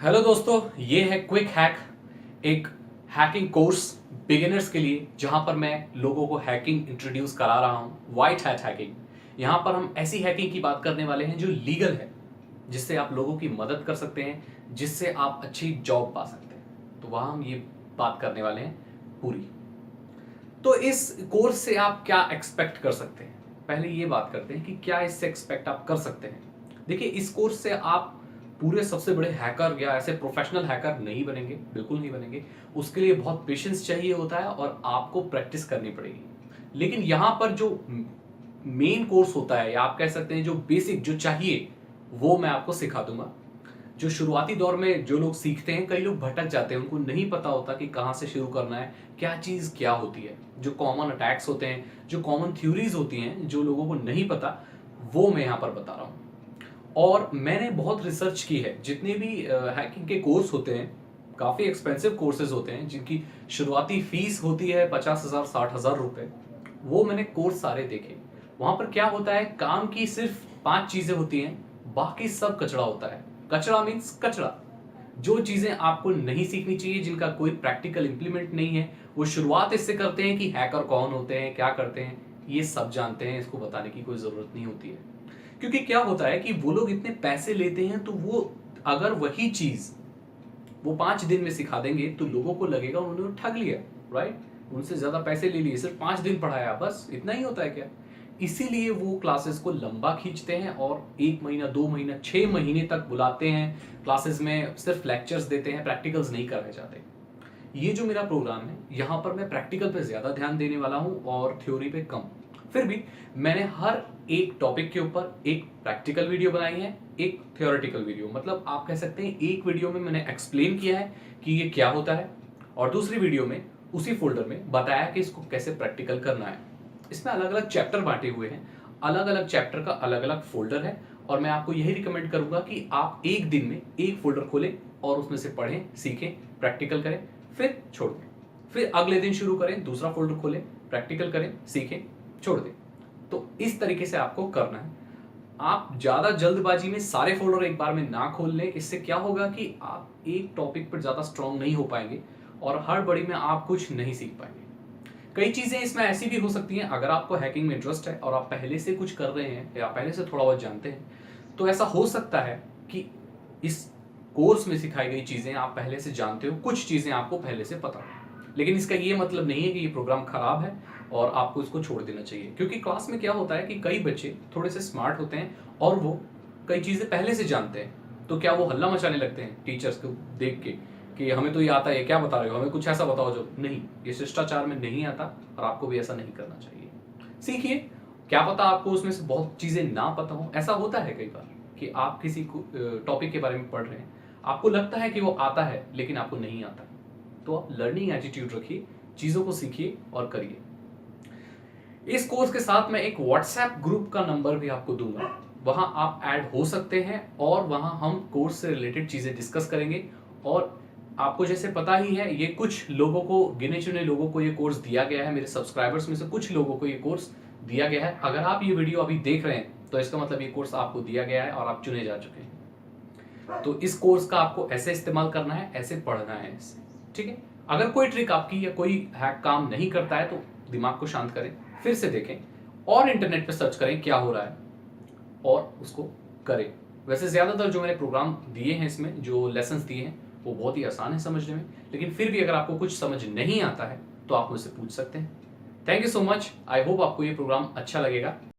Hello दोस्तों, ये है क्विक हैक, एक हैकिंग कोर्स बिगिनर्स के लिए जहां पर मैं लोगों को हैकिंग इंट्रोड्यूस करा रहा हूं। White hat hacking. यहां पर हम ऐसी हैकिंग की बात करने वाले हैं जो लीगल है, जिससे आप लोगों की मदद कर सकते हैं, जिससे आप अच्छी जॉब पा सकते हैं। तो वहां हम ये बात करने वाले हैं पूरी। तो इस कोर्स से आप क्या एक्सपेक्ट कर सकते हैं? पहले ये बात करते हैं कि क्या इससे एक्सपेक्ट आप कर सकते हैं। देखिए, इस कोर्स से आप पूरे सबसे बड़े हैकर या ऐसे प्रोफेशनल हैकर नहीं बनेंगे, बिल्कुल नहीं बनेंगे। उसके लिए बहुत पेशेंस चाहिए होता है और आपको प्रैक्टिस करनी पड़ेगी। लेकिन यहाँ पर जो मेन कोर्स होता है, या आप कह सकते हैं जो बेसिक जो चाहिए, वो मैं आपको सिखा दूंगा। जो शुरुआती दौर में जो लोग सीखते हैं, कई लोग भटक जाते हैं, उनको नहीं पता होता कि कहाँ से शुरू करना है, क्या चीज़ क्या होती है। जो कॉमन अटैक्स होते हैं, जो कॉमन थ्योरीज होती हैं, जो लोगों को नहीं पता, वो मैं यहाँ पर बता रहा हूँ। और मैंने बहुत रिसर्च की है। जितने भी हैकिंग के कोर्स होते हैं, काफ़ी एक्सपेंसिव कोर्सेज होते हैं जिनकी शुरुआती फीस होती है 50,000 60,000 रुपए। वो मैंने कोर्स सारे देखे। वहाँ पर क्या होता है, काम की सिर्फ 5 चीज़ें होती हैं, बाकी सब कचड़ा होता है। कचड़ा मीन्स कचड़ा। जो चीज़ें आपको नहीं सीखनी चाहिए, जिनका कोई प्रैक्टिकल इंप्लीमेंट नहीं है, वो शुरुआत इससे करते हैं कि हैकर कौन होते हैं, क्या करते हैं, ये सब जानते हैं। इसको बताने की कोई ज़रूरत नहीं होती है। क्योंकि क्या होता है कि वो लोग इतने पैसे लेते हैं, तो वो अगर वही चीज़ वो 5 दिन में सिखा देंगे तो लोगों को लगेगा उन्होंने ठग लिया। राइट? उनसे ज़्यादा पैसे ले लिए, सिर्फ 5 दिन पढ़ाया, बस इतना ही होता है क्या? इसीलिए वो क्लासेस को लंबा खींचते हैं और 1 महीना 2 महीना 6 महीने तक बुलाते हैं। क्लासेस में सिर्फ लेक्चर्स देते हैं, प्रैक्टिकल्स नहीं कराए जाते। ये जो मेरा प्रोग्राम है, यहाँ पर मैं प्रैक्टिकल पे ज़्यादा ध्यान देने वाला हूँ और थ्योरी पे कम। फिर भी मैंने हर एक टॉपिक के ऊपर एक प्रैक्टिकल वीडियो बनाई है, एक थ्योरेटिकल वीडियो। मतलब आप कह सकते हैं एक वीडियो में मैंने एक्सप्लेन किया है कि ये क्या होता है, और दूसरी वीडियो में उसी फोल्डर में बताया कि इसको कैसे प्रैक्टिकल करना है। इसमें अलग अलग चैप्टर बांटे हुए हैं, अलग अलग चैप्टर का अलग अलग फोल्डर है। और मैं आपको यही रिकमेंड करूंगा कि आप एक दिन में एक फोल्डर खोलें और उसमें से पढ़ें, सीखें, प्रैक्टिकल करें, फिर छोड़ दें। फिर अगले दिन शुरू करें, दूसरा फोल्डर खोलें, प्रैक्टिकल करें, सीखें, छोड़ दें। तो इस तरीके से आपको करना है। आप ज़्यादा जल्दबाजी में सारे फोल्डर एक बार में ना खोल लें। इससे क्या होगा कि आप एक टॉपिक पर ज़्यादा स्ट्रांग नहीं हो पाएंगे और हड़बड़ी में आप कुछ नहीं सीख पाएंगे। कई चीज़ें इसमें ऐसी भी हो सकती हैं, अगर आपको हैकिंग में इंटरेस्ट है और आप पहले से कुछ कर रहे हैं या पहले से थोड़ा बहुत जानते हैं, तो ऐसा हो सकता है कि इस कोर्स में सिखाई गई चीज़ें आप पहले से जानते हो, कुछ चीज़ें आपको पहले से पता हो। लेकिन इसका ये मतलब नहीं है कि ये प्रोग्राम खराब है और आपको इसको छोड़ देना चाहिए। क्योंकि क्लास में क्या होता है कि कई बच्चे थोड़े से स्मार्ट होते हैं और वो कई चीज़ें पहले से जानते हैं। तो क्या वो हल्ला मचाने लगते हैं टीचर्स को देख के कि हमें तो ये आता है, क्या बता रहे हो, हमें कुछ ऐसा बताओ जो नहीं। ये शिष्टाचार में नहीं आता और आपको भी ऐसा नहीं करना चाहिए। सीखिए, क्या पता आपको उसमें से बहुत चीज़ें ना पता हो। ऐसा होता है कई बार कि आप किसी टॉपिक के बारे में पढ़ रहे हैं, आपको लगता है कि वो आता है लेकिन आपको नहीं आता। तो आप लर्निंग एटीट्यूड रखिए, चीज़ों को सीखिए और करिए। इस कोर्स के साथ मैं एक व्हाट्सएप ग्रुप का नंबर भी आपको दूंगा, वहां आप ऐड हो सकते हैं और वहां हम कोर्स से रिलेटेड चीज़ें डिस्कस करेंगे। और आपको जैसे पता ही है, ये कुछ लोगों को, गिने चुने लोगों को ये कोर्स दिया गया है। मेरे सब्सक्राइबर्स में से कुछ लोगों को ये कोर्स दिया गया है। अगर आप ये वीडियो अभी देख रहे हैं तो इसका मतलब ये कोर्स आपको दिया गया है और आप चुने जा चुके हैं। तो इस कोर्स का आपको ऐसे इस्तेमाल करना है, ऐसे पढ़ना है इससे। ठीक है? अगर कोई ट्रिक आपकी या कोई हैक काम नहीं करता है तो दिमाग को शांत करें, फिर से देखें और इंटरनेट पे सर्च करें क्या हो रहा है और उसको करें। वैसे ज़्यादातर जो मैंने प्रोग्राम दिए हैं, इसमें जो लेसन्स दिए हैं, वो बहुत ही आसान है समझने में। लेकिन फिर भी अगर आपको कुछ समझ नहीं आता है तो आप मुझसे पूछ सकते हैं। Thank you so much. I hope आपको ये प्रोग्राम अच्छा लगेगा।